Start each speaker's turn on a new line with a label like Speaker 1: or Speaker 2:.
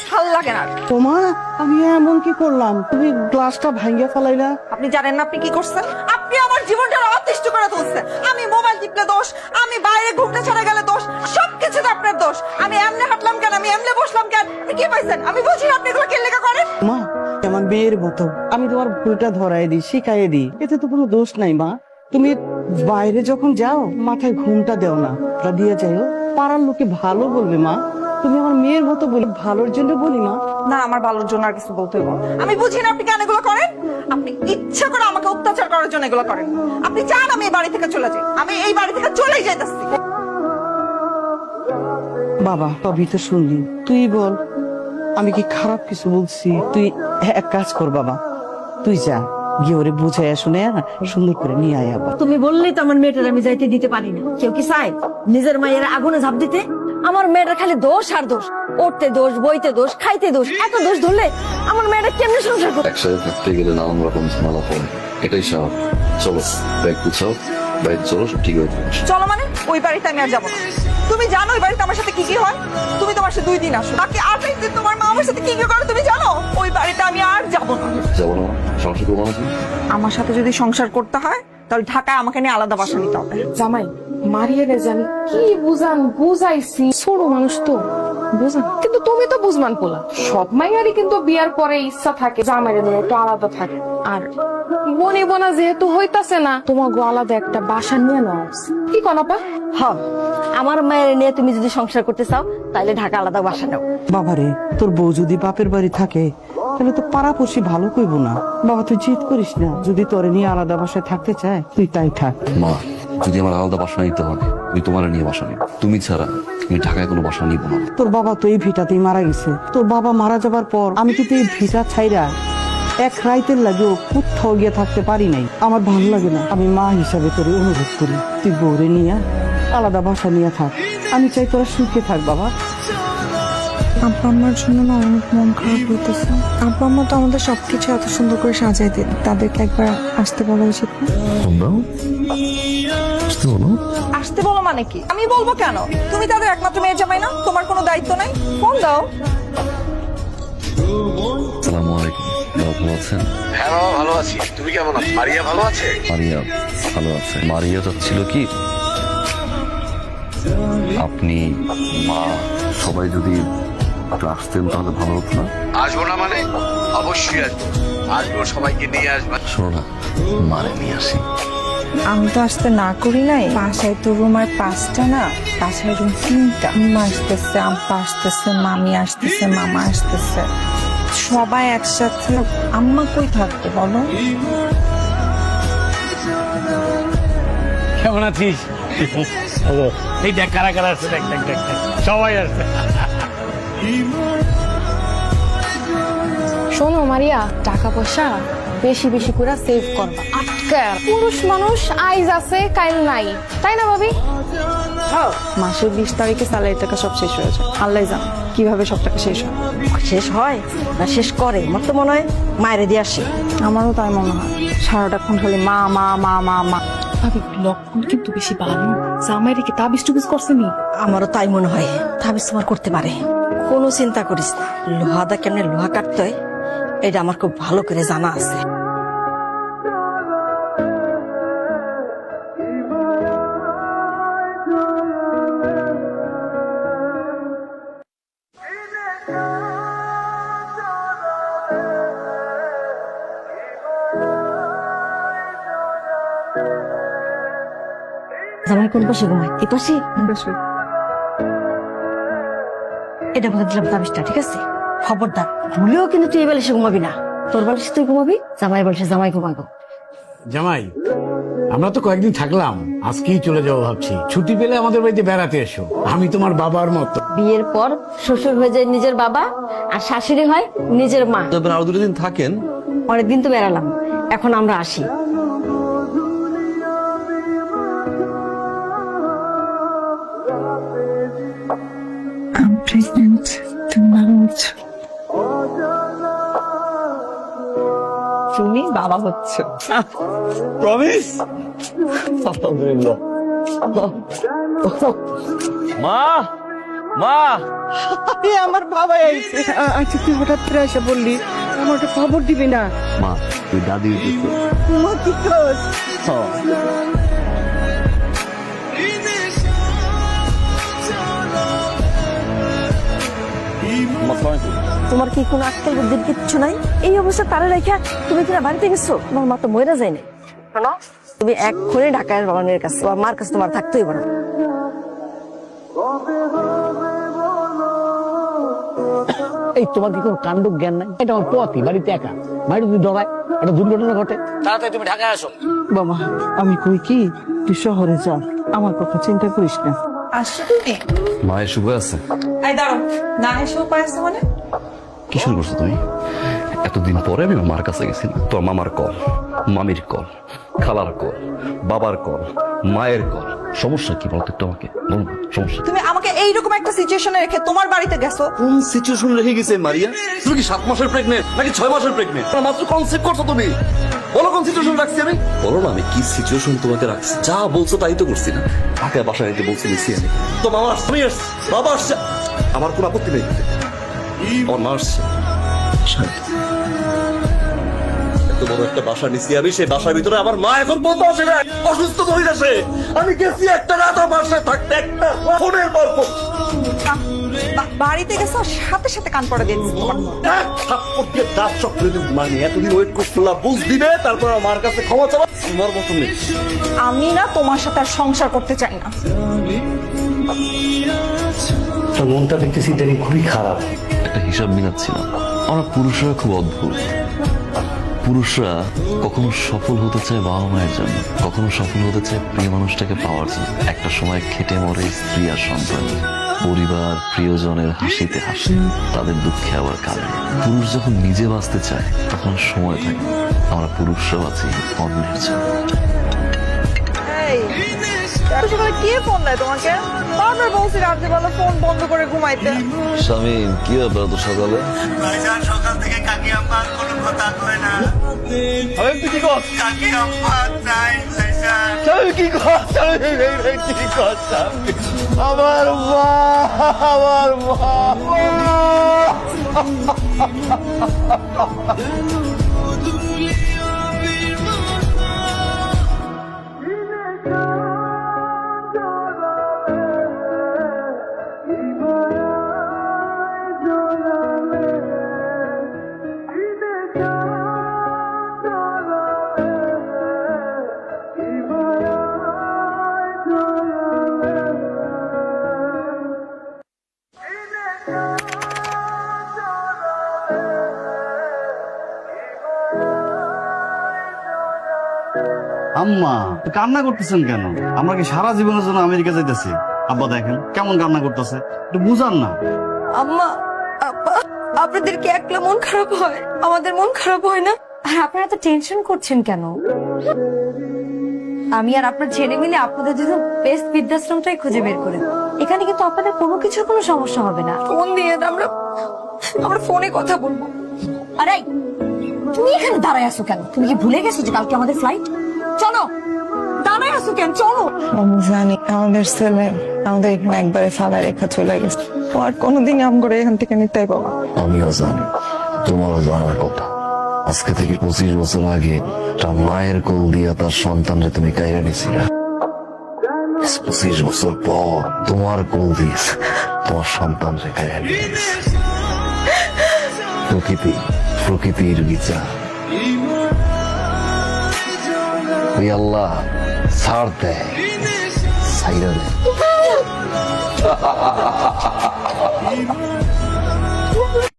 Speaker 1: ভাল লাগে না।
Speaker 2: তোমা আমি এমন কি করলাম তুমি গ্লাসটা ভাঙিয়া ফেলাইলা?
Speaker 1: আপনি জানেন না আপনি কি করছেন? আপনি আমার জীবনটা অতিষ্ঠ করে তুলছেন। আমি মোবাইল টিপলে দোষ, আমি বাইরে ঘুরতে চলে গেলে দোষ, সবকিছু তো আপনার দোষ। আমি এমনে হাঁটলাম কেন, আমি এমনে বসলাম কেন, আপনি কি পাইছেন? আমি বলছি আপনি এগুলো কে লেখা করেন?
Speaker 2: মা আমার মেয়ের মতো আমি তোমার ভুলটা ধরাই দিই, শিখাইয়ে দিই, এতে তো কোনো দোষ নাই মা। তুমি বাইরে যখন যাও মাথায় ঘুমটা দেও না, ওটা দিয়ে যাইও, পাড়ার লোকে ভালো বলবে মা। তুমি আমার মেয়ের মতো বলি, ভালোর জন্য বলি মা।
Speaker 1: না, আমার ভালোর জন্য আর কিছু বলতে হবে না। আমি বুঝি না আপনি কেন এগুলো করেন। আপনি ইচ্ছা করে আমাকে অত্যাচার করার জন্য এগুলো করেন। আপনি চান আমি এই বাড়ি থেকে চলে যাই, আমি এই বাড়ি থেকে চলেই যাইতেছি।
Speaker 2: বাবা সবই তো শুনলি, তুই বল আমি কি খারাপ কিছু বলছি? তুই এক কাজ কর বাবা, তুই যা গিয়ে ওরে বুঝাইয়া শুনে সুন্দর করে নিয়ে আয় আবার।
Speaker 3: তুমি বললেই তো আমার মেয়েটার আমি যাইতে দিতে পারি না। কেউ কি চায় নিজের মায়ের আগুনে ঝাঁপ দিতে? আমার মেয়েটার খালি দোষ আর দোষ, উঠতে দোষ, বইতে দোষ, খাইতে দোষ। এত দোষ ধরলে আমার মেয়েটা কেমনে সংসার করবে?
Speaker 4: একসাথে থাকতে গেলে নানান রকম ঝামেলা হয়, এটাই স্বাভাবিক। চলো ব্যাগ গুছাও, বাইরে চলো, সব ঠিক হয়ে যাবে।
Speaker 1: চলো মানে ওই বাড়িতে আমি আর যাবো না। তুমি জানো ওই বাড়িতে আমার সাথে কি কি হয়? তুমি তোমার সাথে 2 দিন আসো, বাকি 28 দিন তোমার মা আমার সাথে কি কি করে তুমি জানো? ওই বাড়িতে আমি আর যাবো না।
Speaker 4: যাবো না, সংসার করবো না।
Speaker 1: আমার সাথে যদি সংসার করতে হয় তাহলে ঢাকায় আমাকে নিয়ে আলাদা বাসা নিতে হবে।
Speaker 5: জামাই মারিয়ে জানি কি বুঝাইছি, ছোট মানুষ তো বুঝান, কিন্তু তুমি তো বুঝমান পোলা। সব মাইয়ারই কিন্তু বিয়ার পরে ইচ্ছা থাকে জামাইয়ের নিয়ে একটু আলাদা থাকে। আর বনি বোনা যেহেতু হইতাছে না, তোমাকে আলাদা একটা বাসা নিয়ে নেওয়া উচিত। কি কনাপা?
Speaker 3: হ, আমার মায়ের নিয়ে তুমি যদি সংসার করতে চাও তাহলে ঢাকা আলাদা বাসা নাও।
Speaker 2: বাবারে তোর বউ যদি বাপের বাড়ি থাকে তাহলে তো পাড়াপড়শি ভালো কইব না। বাবা তুই জিদ করিস না, যদি তোরে নিয়ে আলাদা বাসায় থাকতে চায় তুই তাই থাক।
Speaker 4: মা, যদি আমার আলাদা বাসা নিতে হয় আমি তোমার নিয়ে বাসা নিব, তুমি ছাড়া আমি ঢাকায় কোনো বাসা নিব না।
Speaker 2: তোর বাবা তো এই ভিটাতেই মারা গেছে। তোর বাবা মারা যাবার পর আমি কিন্তু এই ভিটা ছাইরা এক রাইতের লাগেও কোথাও গিয়ে থাকতে পারি নাই। আমার ভালো লাগে না। আমি মা হিসাবে তোরে অনুরোধ করি তুই বউরে নিয়ে আলাদা বাসা নিয়ে থাক। আমি চাই তোরা সুখে থাক বাবা।
Speaker 6: আব্বা আম্মার জন্য না অনেক মন খারাপ হইতেছে। আব্বা আম্মা তো আমাদের সবকিছু এত সুন্দর করে সাজাই দিন, তাদেরকে একবার আসতে বলা উচিত না?
Speaker 1: আসতে বলো মানে কি? আমি বলবো কেন? তুমি তাদের একমাত্র মেয়ের জামাই না? তোমার কোনো দায়িত্ব নাই? ফোন দাও।
Speaker 4: আসসালামু আলাইকুম, ভালো আছেন?
Speaker 7: হ্যাঁ বাবা, ভালো আছি। তুমি কেমন আছো? মারিয়া ভালো আছে?
Speaker 4: মারিয়া ভালো আছে। মারিয়া চাচ্ছিল কি আপনি, মা, সবাই যদি একটু আসতেন তাহলে ভালো হতো না?
Speaker 7: আসবো না মানে? অবশ্যই আসবো, আসবো, সবাইকে নিয়ে আসবো।
Speaker 4: শোনো না, মারে নিয়ে আসি।
Speaker 6: আমি তো আসতে না করি নাই। বাসায় তো রুম আর 5টা না, বাসায় রুম 3টা। আম্মা আসতেছে, আব্বা আসতেছে, মামি আসতেছে, মামা আসতেছে, সবাই একসাথে। আম্মা কই থাকতে বলো?
Speaker 8: কেমন আছিস? এই দেখ কারা কারা আসছে, দেখ দেখ দেখ দেখ, সবাই আসছে।
Speaker 5: শোনো মারিয়া, টাকা পয়সা বেশি বেশি করে সেভ করবা। আজকাল পুরুষ মানুষ আইজ আছে কাইল নাই, তাই না ভাবি? মাসের 20 তারিখে স্যালারি টাকা সব শেষ হয়ে যায়। আল্লাহ জান কিভাবে সব টাকা শেষ হয়।
Speaker 3: শেষ হয় না শেষ করে? আমার তো মনে হয় মায়ের দিয়ে আসে।
Speaker 6: আমারও তাই মনে হয়, সারাটাক্ষণ খালি মা মা মা মা মা।
Speaker 5: ভাবি লক্ষণ কিন্তু বেশি বাড়ানো, জামাইরে কি তাবিজ টুবিজ করছেনি?
Speaker 3: আমারও তাই মনে হয়, তাবিজ তোমার করতে পারে। কোনো চিন্তা করিস না, লোহাদা কেমনে লোহা কাটতে হয় এটা আমার খুব ভালো করে জানা আছে। জামাই কোন পাশে ঘুমায়? এই পাশে? এটা বলে দিলাম তাবিজটা, ঠিক আছে? খবরদার ভুলেও কিন্তু তুই এই বালিশে ঘুমাবি না। তোর বালিশে তুই ঘুমাবি, জামাই বালিশে জামাই ঘুমাবো।
Speaker 8: জামাই, আমরা তো কয়েকদিন থাকলাম, আজকেই চলে যাবো ভাবছি। ছুটি পেলে আমাদের বাড়িতে বেড়াতে এসো, আমি তোমার বাবার মতো।
Speaker 3: বিয়ের পর শ্বশুর হয়ে যায় নিজের বাবা, আর শাশুড়ি হয় নিজের মা।
Speaker 4: আরো 2 দিন থাকেন।
Speaker 3: অনেকদিন তো বেড়ালাম, এখন আমরা আসি।
Speaker 6: I'm pregnant. তুমি ভালো হচ্ছো।
Speaker 1: তুমি বাবা হচ্ছ।
Speaker 4: প্রমিস? আলহামদুলিল্লাহ। মা,
Speaker 7: মা
Speaker 2: আরে আমার বাবা আইছে। আচ্ছা তুই হঠাৎ করে এসে বললি, আমার একটা খবর দিবি না?
Speaker 4: মা তুই দাদি
Speaker 2: মা কি কস?
Speaker 3: তোমার কি কোনো আক্কেল বুদ্ধির কিচ্ছু নাই? এই অবস্থা তারা রেখা তুমি কিনা বাড়িতে গেছো? তোমার মা তো মরে যায়নি। শোনো, তুমি এক্ষুনি ঢাকায় বাবার মেয়ের কাছে, বাবার মার কাছে তোমার থাকতেই পারো।
Speaker 8: এই তোমার কি কোনো কাণ্ড জ্ঞান নাই? এটা আমার পথই, বাড়িতে একা, বাড়িতে যদি ডরায় একটা দুর্ঘটনা ঘটে, তাড়াতাড়ি তুমি ঢাকায় আসো।
Speaker 2: বাবা আমি কই কি, তুই শহরে যা, আমার কথা চিন্তা করিস না।
Speaker 1: আসছো তুমি?
Speaker 4: মায়ের শুভ আছে।
Speaker 1: এই দাঁড়ো, না এসে উপায় আছে মানে?
Speaker 4: কি শুরু করছো তুমি? এতদিন পরে আমি মার কাছে গেছিলাম, তোর মামার কল, মামির কল, খালার কল, বাবার কল, মায়ের কল। সমস্যা কি বলতো একটু আমাকে বল না, সমস্যা
Speaker 1: তুমি আমাকে এইরকম একটা সিচুয়েশনে রেখে তোমার বাড়িতে গেছো?
Speaker 4: কোন সিচুয়েশন রেখে গেছে মারিয়া? তুমি কি 7 মাসের প্রেগনেন্ট নাকি 6 মাসের প্রেগনেন্ট? মাত্র কনসেপ্ট করছো তুমি। বলো কোন সিচুয়েশন রাখছি আমি? বলো না আমি কি সিচুয়েশন তোমাকে রাখছি। যা বলছো তাই তো করছি না। ঢাকায় বাসায় এসে বলছি নিছি আমি। তো মামা আসছে, আমি আসছি, বাবা আসছে, আমার কোনো আপত্তি নেই। আমার মা আসছে। এত বড় একটা বাসা নিছি আমি, সেই বাসার ভিতরে আমার মা এখন বলতে আসে না, অসুস্থ মহিলা সে। আমি গেছি একটা রাত আমার বাসায় থাকতে, একটা ফোনের পর ফোন।
Speaker 1: বাড়িতে গেছো, সাথে সাথে কান পড়া দিয়ে দিছি তোমার মা।
Speaker 4: এতদিন ওয়েট করছিলাম, বুঝ দিবে, তারপর আমার কাছে ক্ষমা চাওয়া তোমার মতো নেই।
Speaker 1: আমি না তোমার সাথে আর সংসার করতে চাই না।
Speaker 8: মনটা দেখতেছি এটা খুবই খারাপ।
Speaker 4: একটা হিসাব মিলাচ্ছিলাম, আমরা পুরুষরা খুব অদ্ভুত। পুরুষরা কখনো সফল হতে চায় বাবা মায়ের জন্য, কখনো সফল হতে চায় প্রিয় মানুষটাকে পাওয়ার জন্য। একটা সময় খেটে মরে স্ত্রী আর সন্তান, পরিবার প্রিয়জনের হাসিতে হাসে, তাদের দুঃখে আবার কাঁদে। পুরুষ যখন নিজে বাঁচতে চায় তখন সময় থাকে। আমরা পুরুষরাও আছি অন্যের জন্য।
Speaker 1: এই এত সকালে কে ফোন দেয় তোমাকে? বারবার বলছি রাত্রিবেলা ফোন বন্ধ করে ঘুমাইতে।
Speaker 4: স্বামী কি ব্যাপার তো সকালে?
Speaker 7: সকাল থেকে কাকি আম্মা কোনো কথা কয় না।
Speaker 8: তুই কি কর?
Speaker 7: কাকি আম্মা চাই
Speaker 8: কি কর? কি কর? আমার মা, আমার মা।
Speaker 9: আম্মা কান্না করতেছেন কেন? আমরা কি সারা জীবনের জন্য আমেরিকা যাইতেছি? আব্বা দেখেন কেমন কান্না করতেছে, একটু বুঝান না।
Speaker 3: আম্মা, আব্বা, আপনাদের কি একলা মন খারাপ হয়? আমাদের মন খারাপ হয় না?
Speaker 10: আর আপনারা এত টেনশন করছেন কেন? আমি আর আপনার ছেলে মিলে আপনাদের জন্য বেস্ট বৃদ্ধাশ্রমটাই খুঁজে বের করে দেব। এখানে কিন্তু আপনাদের কোনো কিছুর কোনো সমস্যা হবে না।
Speaker 3: ফোন দিয়ে আমরা ফোনে কথা বলবো।
Speaker 10: আরে তুমি এখানে দাঁড়ায় আছো কেন? তুমি কি ভুলে গেছো যে কালকে আমাদের ফ্লাইট? চলো, দাঁড়ায় আছো কেন? চলো।
Speaker 6: আমি জানি আমাদের ছেলে আমাদের এখানে একবারে ফালা রেখা চলে গেছে, ও আর কোনোদিন আম করে এখান থেকে নিতে পাবো।
Speaker 4: আমিও জানি, তোমারও জানার কথা। আজকে থেকে 25 বছর আগে তার মায়ের কোল দিয়া তার সন্তানরে তুমি কাইরা নিছিলে। 25 বছর পর তোমার কোল দিয়ে তোমার সন্তানরে কাইরা নিয়েছে। প্রকৃতির বিচার। ওই আল্লাহ ছাড় দেয়, ছাইরা দেয়।